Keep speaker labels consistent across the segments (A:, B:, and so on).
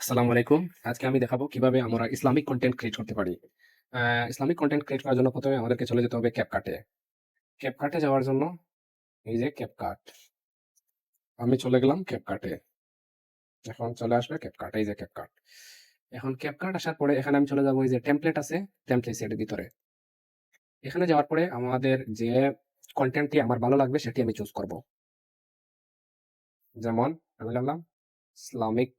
A: আসসালামু আলাইকুম। আজকে আমি দেখাবো কিভাবে আমরা ইসলামিক কনটেন্ট ক্রিয়েট করতে পারি। ইসলামিক কনটেন্ট ক্রিয়েট করার জন্য প্রথমে আমাদেরকে চলে যেতে হবে CapCut এ। CapCut এ যাওয়ার জন্য এই যে CapCut, আমি চলে গেলাম CapCut এ। এখন চলে আসবে CapCut, এই যে CapCut। এখন CapCut আসার পরে এখানে আমি চলে যাবো এই যে টেমপ্লেট আছে, টেমপ্লেটস এর ভিতরে। এখানে যাওয়ার পরে আমাদের যে কনটেন্টটি আমার ভালো লাগবে সেটি আমি চুজ করব। যেমন আমি লিখলাম ইসলামিক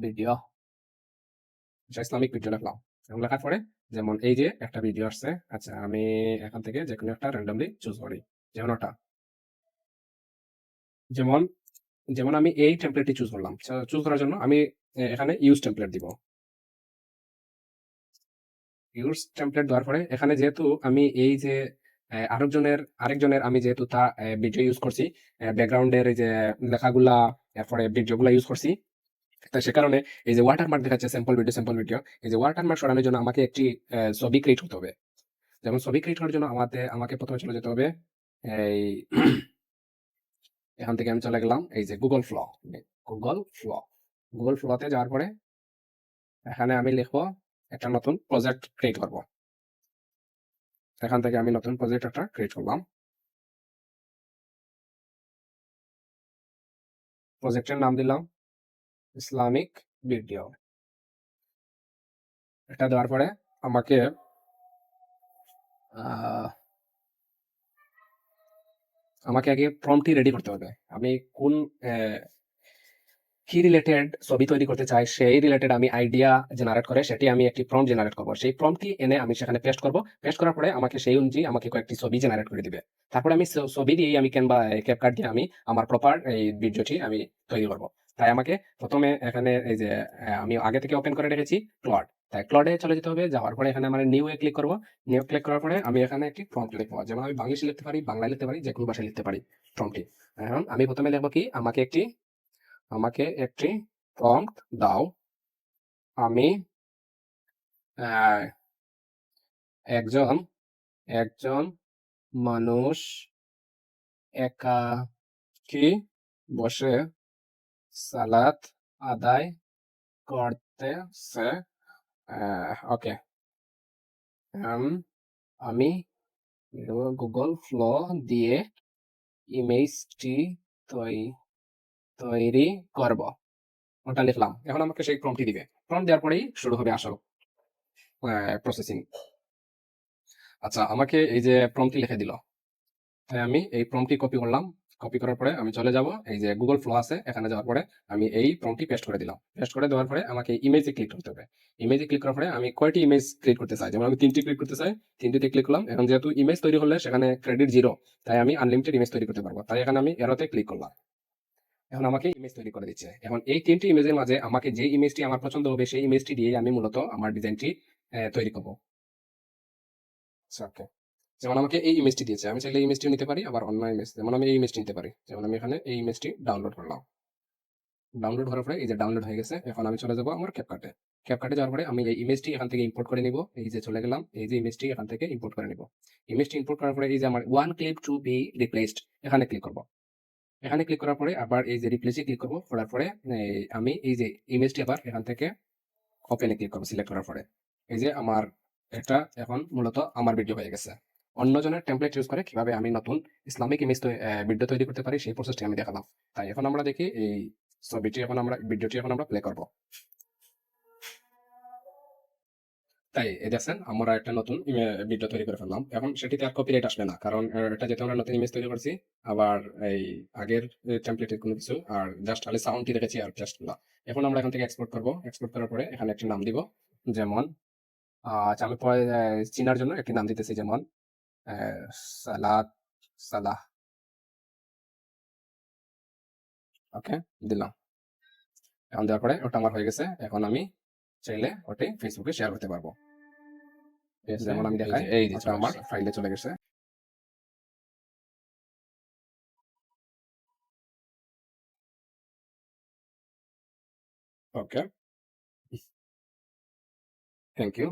A: ভিডিও, ইসলামিক ভিডিও লিখলাম। এবং লেখার পরে যেমন এই যে একটা ভিডিও আসছে, আচ্ছা আমি এখান থেকে যে কোনো একটা র্যান্ডমলি চুজ করি, যেমন ওটা, যেমন যেমন আমি এই টেমপ্লেটটি চুজ করলাম। চুজ করার জন্য আমি এখানে ইউজ টেমপ্লেট দিব। ইউজ টেমপ্লেট দেওয়ার পরে এখানে যেহেতু আমি এই যে আরেকজনের আমি যেহেতু তা ভিডিও ইউজ করছি, ব্যাকগ্রাউন্ডের এই যে লেখাগুলা, এরপরে ভিডিওগুলা ইউজ করছি, তো সে কারণে এই যে ওয়াটারমার্ক দেখাচ্ছে স্যাম্পল ভিডিও, এই যে ওয়াটারমার্ক সরানোর জন্য আমাকে একটি ছবি ক্রিয়েট করতে হবে। যেমন ছবি ক্রিয়েট করার জন্য আমাকে প্রথমে চলে যেতে হবে এই এখান থেকে আমি চলে গেলাম এই যে গুগল ফ্ল গুগল ফ্লতে যাওয়ার পরে এখানে আমি লিখবো একটা নতুন প্রজেক্ট ক্রিয়েট করব। এখান থেকে আমি নতুন প্রজেক্ট একটা ক্রিয়েট করলাম। প্রজেক্টের নাম দিলাম ইসলামিক ভিডিও। এটা দেওয়ার পরে আমাকে আহ, আমাকে আগে প্রম্পটটি রেডি করতে হবে। আমি কোন কি রিলেটেড ছবি তৈরি করতে চাই সেই রিলেটেড আমি আইডিয়া জেনারেট করে সেটি আমি একটি প্রম্পট জেনারেট করবো। সেই প্রম্পটটি এনে আমি সেখানে পেস্ট করব। পেস্ট করার পরে আমাকে সেই অনুযায়ী আমাকে কয়েকটি ছবি জেনারেট করে দিবে। তারপরে আমি ছবি দিয়েই আমি ক্যানভা ক্যাপকাট দিয়ে আমি আমার প্রপার এই ভিডিওটি আমি তৈরি করব। তাই আমাকে প্রথমে এখানে এই যে আমি আগে থেকে ওপেন করে রেখেছি ক্লড, তাই ক্লডে চলে যেতে হবে। যাওয়ার পরে এখানে আমার নিউ এ ক্লিক করবো। নিউ ক্লিক করার পরে আমি এখানে একটি প্রম্পট লিখবো। যেমন আমি বাংলিশে লিখতে পারি, বাংলায় লিখতে পারি, যে কোনো ভাষায় লিখতে পারি প্রম্পটটি। এখন আমি প্রথমে লিখবো কি, আমাকে একটি প্রম্পট দাও। আমি আহ, একজন একজন মানুষ একাকী বসে সালাত আদায় করতেছে। ওকে, আমি গুগল ফ্লো দিয়ে ইমেজটি তৈ- তৈরি করব। ওটা লিখলাম। এখন আমাকে সেই প্রম্পটটি দিবে। প্রম্পট দেওয়ার পরেই শুরু হবে আসল প্রসেসিং। আচ্ছা, আমাকে এই যে প্রম্পটটি লিখে দিল, তাই আমি এই প্রম্পটটি কপি করলাম। কপি করার পরে আমি চলে যাব এই যে গুগল ফ্লো আছে, এখানে যাওয়ার পরে আমি এই প্রম্পটটি পেস্ট করে দিলাম। পেস্ট করে দেওয়ার পরে আমাকে ইমেজে ক্লিক করতে হবে। ইমেজে ক্লিক করার পরে আমি কয়টি ইমেজ ক্রিয়েট করতে চাই, যেমন আমি 3টি ক্লিক করতে চাই, 3টিতে ক্লিক করলাম। এখন যেহেতু ইমেজ তৈরি হলে সেখানে ক্রেডিট 0, তাই আমি আনলিমিটেড ইমেজ তৈরি করতে পারবো। তাই এখানে আমি এরোতে ক্লিক করলাম। এখন আমাকে ইমেজ তৈরি করে দিচ্ছে। এখন এই 3টি ইমেজের মাঝে আমাকে যে ইমেজটি আমার পছন্দ হবে সেই ইমেজটি দিয়ে আমি মূলত আমার ডিজাইনটি তৈরি করবো। আচ্ছা, ওকে। যেমন আমাকে এই ইমেজটি দিয়েছে, আমি চাইলে এই ইমেজটিও নিতে পারি, আবার অন্য ইমেজ, যেমন আমি এই ইমেজটি নিতে পারি। যেমন আমি এখানে এই ইমেজটি ডাউনলোড করলাম। ডাউনলোড করার পরে এই যে ডাউনলোড হয়ে গেছে। এখন আমি চলে যাবো আমার ক্যাপকাটে। ক্যাপকাটে যাওয়ার পরে আমি এই ইমেজটি এখান থেকে ইম্পোর্ট করে নিব। এই যে চলে গেলাম, এই যে ইমেজটি এখান থেকে ইম্পোর্ট করে নিব। ইমেজটি ইম্পোর্ট করার পরে এই যে আমার one clip to be replaced, এখানে ক্লিক করব। এখানে ক্লিক করার পরে আবার এই যে রিপ্লেসে ক্লিক করব। করার পরে আমি এই যে ইমেজটি আবার এখান থেকে ওপেনে ক্লিক করবো। সিলেক্ট করার পরে এই যে আমার এটা এখন মূলত আমার ভিডিও হয়ে গেছে। অন্যজনের টেমপ্লেট ইউজ করে কিভাবে আমি নতুন ইসলামিক ইমেজ ভিডিও তৈরি করতে পারি সেই প্রসেসটি আমি দেখালাম। তাই এখন আমরা দেখি এই ভিডিওটি এখন আমরা প্লে করব। তাই এই দেখছেন আমরা একটা নতুন ভিডিও তৈরি করে ফেললাম। এখন সেটিতে আর কপিরাইট আসবে না, কারণ এটা যেহেতু আমরা নতুন ইমেজ তৈরি করছি। আবার এই আগের টেমপ্লেটের কোনো কিছু আর জাস্ট খালি সাউন্ডটি রেখেছি আর জাস্ট না। এখন আমরা এখান থেকে এক্সপোর্ট করব। এক্সপোর্ট করার পরে এখানে একটি নাম দিব। যেমন আচ্ছা, আমি পরে চিনার জন্য একটি নাম দিতেছি, যেমন আহ, সালাদ সালাহ। ওকে, দিলাম। এখন দেওয়ার পরে ওটা আমার হয়ে গেছে। এখন আমি চাইলে ওটি ফেসবুকে শেয়ার করতে পারবো। যেমন আমি দেখাই, এই যে ওটা আমার ফাইলে চলে গেছে। ওকে, থ্যাংক ইউ।